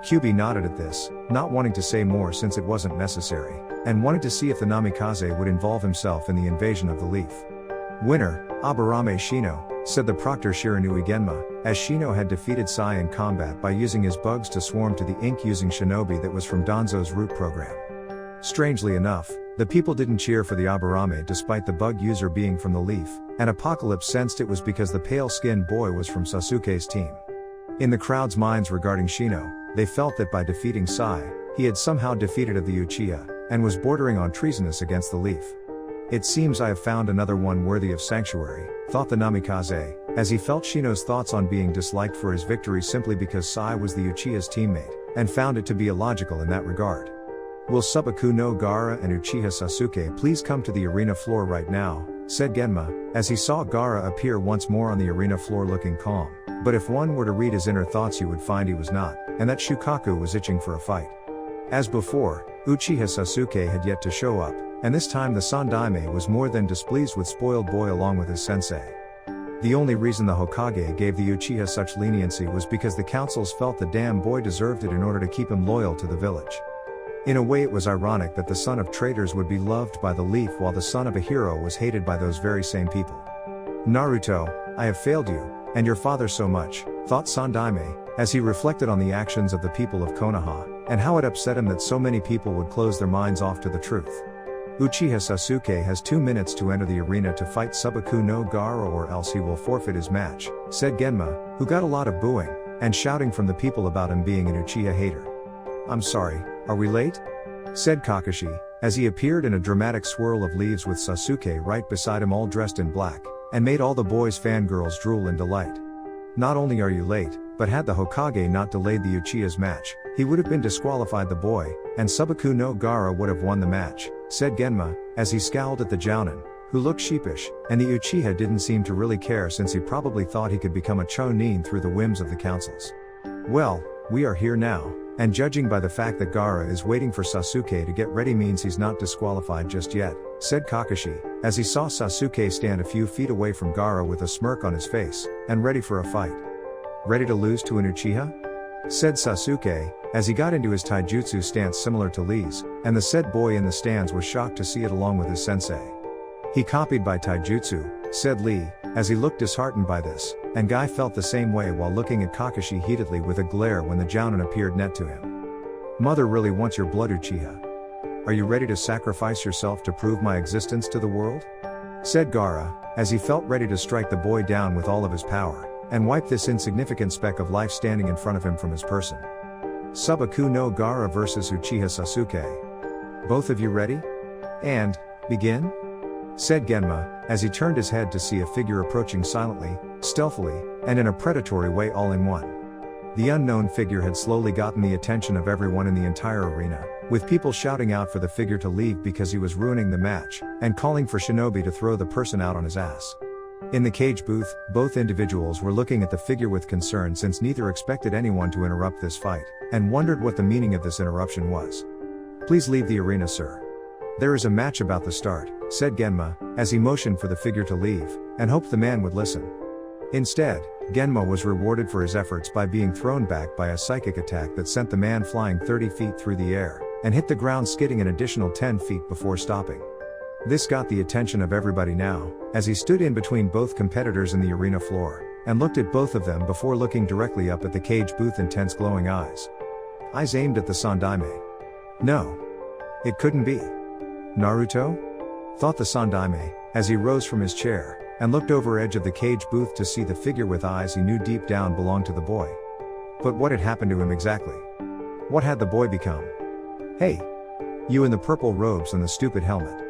QB nodded at this, not wanting to say more since it wasn't necessary, and wanted to see if the Namikaze would involve himself in the invasion of the leaf. Winner, Aburame Shino, said the Proctor Shiranui Genma, as Shino had defeated Sai in combat by using his bugs to swarm to the ink using shinobi that was from Danzo's root program. Strangely enough, the people didn't cheer for the Aburame despite the bug user being from the leaf, and Apocalypse sensed it was because the pale-skinned boy was from Sasuke's team. In the crowd's minds regarding Shino, they felt that by defeating Sai, he had somehow defeated of the Uchiha, and was bordering on treasonous against the leaf. It seems I have found another one worthy of sanctuary, thought the Namikaze, as he felt Shino's thoughts on being disliked for his victory simply because Sai was the Uchiha's teammate, and found it to be illogical in that regard. Will Subaku no Gaara and Uchiha Sasuke please come to the arena floor right now, said Genma, as he saw Gaara appear once more on the arena floor looking calm, but if one were to read his inner thoughts you would find he was not, and that Shukaku was itching for a fight. As before, Uchiha Sasuke had yet to show up, and this time the Sandaime was more than displeased with spoiled boy along with his sensei. The only reason the Hokage gave the Uchiha such leniency was because the councils felt the damn boy deserved it in order to keep him loyal to the village. In a way it was ironic that the son of traitors would be loved by the leaf while the son of a hero was hated by those very same people. Naruto, I have failed you, and your father so much, thought Sandaime, as he reflected on the actions of the people of Konoha, and how it upset him that so many people would close their minds off to the truth. Uchiha Sasuke has 2 minutes to enter the arena to fight Subaku no Gaara or else he will forfeit his match, said Genma, who got a lot of booing, and shouting from the people about him being an Uchiha hater. I'm sorry, are we late? Said Kakashi, as he appeared in a dramatic swirl of leaves with Sasuke right beside him all dressed in black, and made all the boys' fangirls drool in delight. Not only are you late, but had the Hokage not delayed the Uchiha's match, he would have been disqualified the boy, and Subaku no Gaara would have won the match, said Genma, as he scowled at the Jounin, who looked sheepish, and the Uchiha didn't seem to really care since he probably thought he could become a Chonin through the whims of the councils. Well, we are here now, and judging by the fact that Gaara is waiting for Sasuke to get ready means he's not disqualified just yet, said Kakashi, as he saw Sasuke stand a few feet away from Gaara with a smirk on his face, and ready for a fight. Ready to lose to an Uchiha? Said Sasuke, as he got into his taijutsu stance similar to Lee's, and the said boy in the stands was shocked to see it along with his sensei. He copied by taijutsu, said Lee, as he looked disheartened by this, and Guy felt the same way while looking at Kakashi heatedly with a glare when the Jounin appeared net to him. Mother really wants your blood, Uchiha. Are you ready to sacrifice yourself to prove my existence to the world? Said Gaara, as he felt ready to strike the boy down with all of his power, and wipe this insignificant speck of life standing in front of him from his person. Subaku no Gaara versus Uchiha Sasuke. Both of you ready? And, begin? Said Genma, as he turned his head to see a figure approaching silently, stealthily, and in a predatory way all in one. The unknown figure had slowly gotten the attention of everyone in the entire arena, with people shouting out for the figure to leave because he was ruining the match, and calling for Shinobi to throw the person out on his ass. In the cage booth, both individuals were looking at the figure with concern since neither expected anyone to interrupt this fight, and wondered what the meaning of this interruption was. Please leave the arena, sir. There is a match about to start, said Genma, as he motioned for the figure to leave, and hoped the man would listen. Instead, Genma was rewarded for his efforts by being thrown back by a psychic attack that sent the man flying 30 feet through the air, and hit the ground skidding an additional 10 feet before stopping. This got the attention of everybody now, as he stood in between both competitors in the arena floor, and looked at both of them before looking directly up at the cage booth, intense glowing eyes. Eyes aimed at the Sandaime. No. It couldn't be. Naruto? Thought the Sandaime, as he rose from his chair, and looked over edge of the cage booth to see the figure with eyes he knew deep down belonged to the boy. But what had happened to him exactly? What had the boy become? Hey! You in the purple robes and the stupid helmet.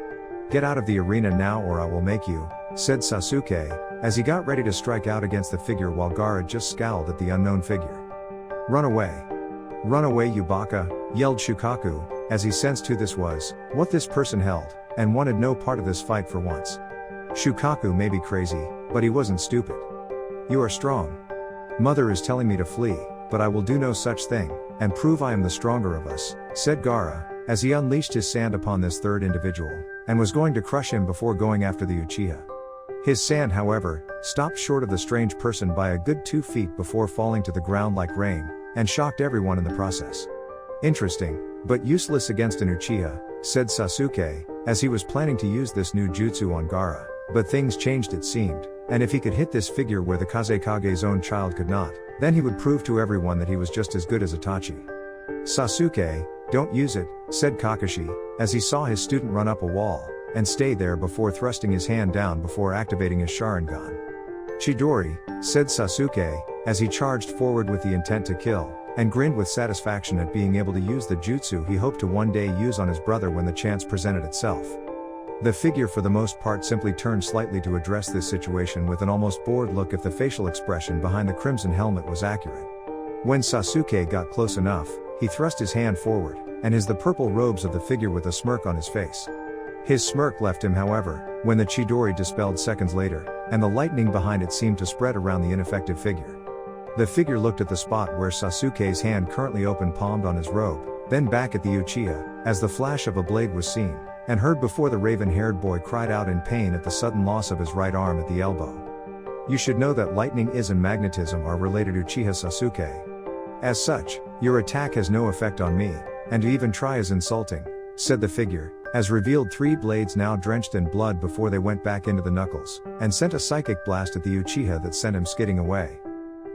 Get out of the arena now or I will make you, said Sasuke, as he got ready to strike out against the figure while Gaara just scowled at the unknown figure. Run away! Run away, you baka, yelled Shukaku, as he sensed who this was, what this person held, and wanted no part of this fight for once. Shukaku may be crazy, but he wasn't stupid. You are strong. Mother is telling me to flee, but I will do no such thing, and prove I am the stronger of us, said Gaara, as he unleashed his sand upon this third individual, and was going to crush him before going after the Uchiha. His sand, however, stopped short of the strange person by a good 2 feet before falling to the ground like rain, and shocked everyone in the process. Interesting, but useless against an Uchiha, said Sasuke, as he was planning to use this new jutsu on Gaara, but things changed it seemed, and if he could hit this figure where the Kazekage's own child could not, then he would prove to everyone that he was just as good as Itachi. Sasuke, don't use it, said Kakashi, as he saw his student run up a wall, and stay there before thrusting his hand down before activating his Sharingan. Chidori, said Sasuke, as he charged forward with the intent to kill, and grinned with satisfaction at being able to use the jutsu he hoped to one day use on his brother when the chance presented itself. The figure for the most part simply turned slightly to address this situation with an almost bored look if the facial expression behind the crimson helmet was accurate. When Sasuke got close enough, he thrust his hand forward, and his the purple robes of the figure with a smirk on his face. His smirk left him, however, when the Chidori dispelled seconds later, and the lightning behind it seemed to spread around the ineffective figure. The figure looked at the spot where Sasuke's hand currently open palmed on his robe, then back at the Uchiha, as the flash of a blade was seen, and heard before the raven-haired boy cried out in pain at the sudden loss of his right arm at the elbow. You should know that lightning is and magnetism are related to Uchiha Sasuke. As such, your attack has no effect on me, and to even try is insulting, said the figure, as revealed 3 blades now drenched in blood before they went back into the knuckles, and sent a psychic blast at the Uchiha that sent him skidding away.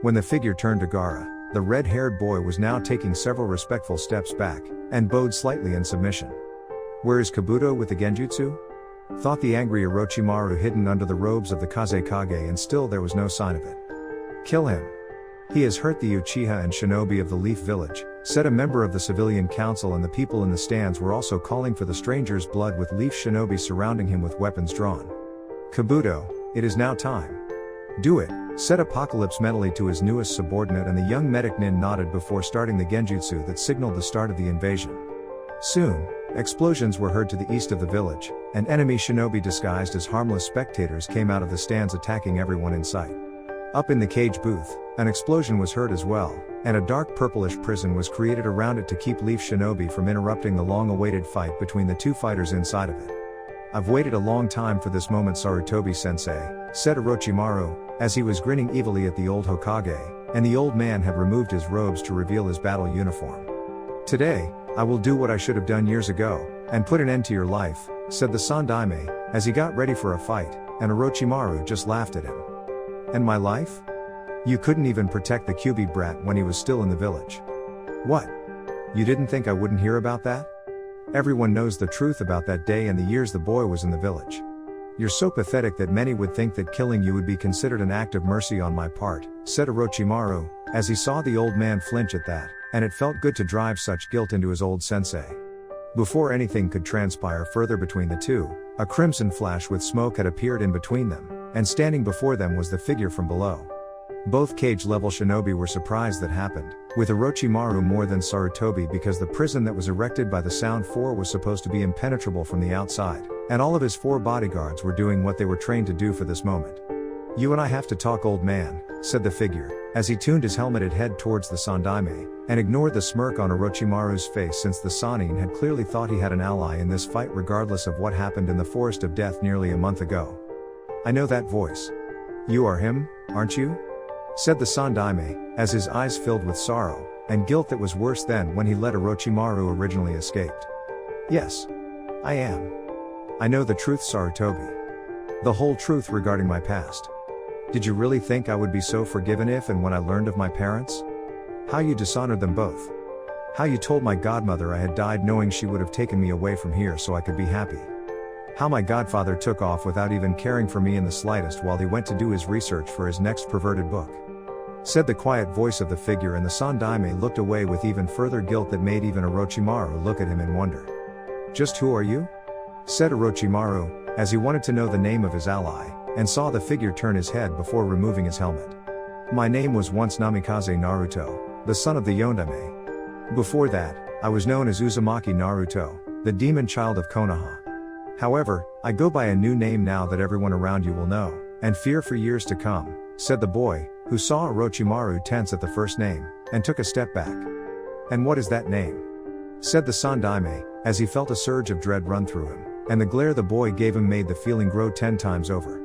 When the figure turned to Gaara, the red-haired boy was now taking several respectful steps back, and bowed slightly in submission. Where is Kabuto with the Genjutsu? Thought the angry Orochimaru hidden under the robes of the Kazekage, and still there was no sign of it. Kill him. He has hurt the Uchiha and shinobi of the Leaf Village, said a member of the civilian council, and the people in the stands were also calling for the stranger's blood with Leaf shinobi surrounding him with weapons drawn. Kabuto, it is now time. Do it, said Apocalypse mentally to his newest subordinate, and the young medic Nin nodded before starting the genjutsu that signaled the start of the invasion. Soon, explosions were heard to the east of the village, and enemy shinobi disguised as harmless spectators came out of the stands attacking everyone in sight. Up in the cage booth, an explosion was heard as well, and a dark purplish prison was created around it to keep Leaf shinobi from interrupting the long-awaited fight between the 2 fighters inside of it. I've waited a long time for this moment, Sarutobi-sensei, said Orochimaru, as he was grinning evilly at the old Hokage, and the old man had removed his robes to reveal his battle uniform. Today, I will do what I should have done years ago, and put an end to your life, said the Sandaime, as he got ready for a fight, and Orochimaru just laughed at him. And my life? You couldn't even protect the Kyuubi brat when he was still in the village. What? You didn't think I wouldn't hear about that? Everyone knows the truth about that day and the years the boy was in the village. You're so pathetic that many would think that killing you would be considered an act of mercy on my part, said Orochimaru, as he saw the old man flinch at that, and it felt good to drive such guilt into his old sensei. Before anything could transpire further between the two, a crimson flash with smoke had appeared in between them, and standing before them was the figure from below. Both cage-level shinobi were surprised that happened, with Orochimaru more than Sarutobi, because the prison that was erected by the Sound Four was supposed to be impenetrable from the outside, and all of his 4 bodyguards were doing what they were trained to do for this moment. You and I have to talk, old man, said the figure, as he tuned his helmeted head towards the Sandaime, and ignored the smirk on Orochimaru's face, since the Sannin had clearly thought he had an ally in this fight regardless of what happened in the Forest of Death nearly a month ago. I know that voice. You are him, aren't you? Said the Sandaime, as his eyes filled with sorrow, and guilt that was worse than when he let Orochimaru originally escaped. Yes. I am. I know the truth, Sarutobi. The whole truth regarding my past. Did you really think I would be so forgiven if and when I learned of my parents? How you dishonored them both. How you told my godmother I had died knowing she would have taken me away from here so I could be happy. How my godfather took off without even caring for me in the slightest while he went to do his research for his next perverted book. Said the quiet voice of the figure, and the Sandaime looked away with even further guilt that made even Orochimaru look at him in wonder. Just who are you? Said Orochimaru, as he wanted to know the name of his ally, and saw the figure turn his head before removing his helmet. My name was once Namikaze Naruto, the son of the Yondaime. Before that, I was known as Uzumaki Naruto, the demon child of Konoha. However, I go by a new name now that everyone around you will know, and fear for years to come, said the boy, who saw Orochimaru tense at the first name, and took a step back. And what is that name? Said the Sandaime, as he felt a surge of dread run through him, and the glare the boy gave him made the feeling grow 10 times over.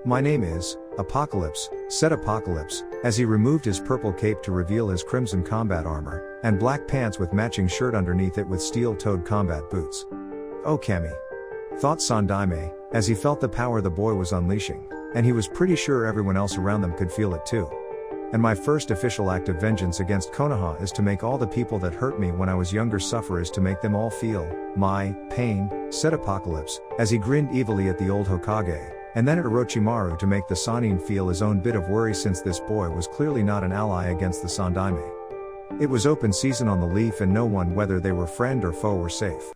My name is Apocalypse, said Apocalypse, as he removed his purple cape to reveal his crimson combat armor, and black pants with matching shirt underneath it with steel-toed combat boots. Oh Kami, thought Sandaime, as he felt the power the boy was unleashing, and he was pretty sure everyone else around them could feel it too. And my first official act of vengeance against Konoha is to make all the people that hurt me when I was younger suffer, is to make them all feel my pain, said Apocalypse, as he grinned evilly at the old Hokage, and then at Orochimaru to make the Sannin feel his own bit of worry, since this boy was clearly not an ally against the Sandaime. It was open season on the Leaf, and no one, whether they were friend or foe, were safe.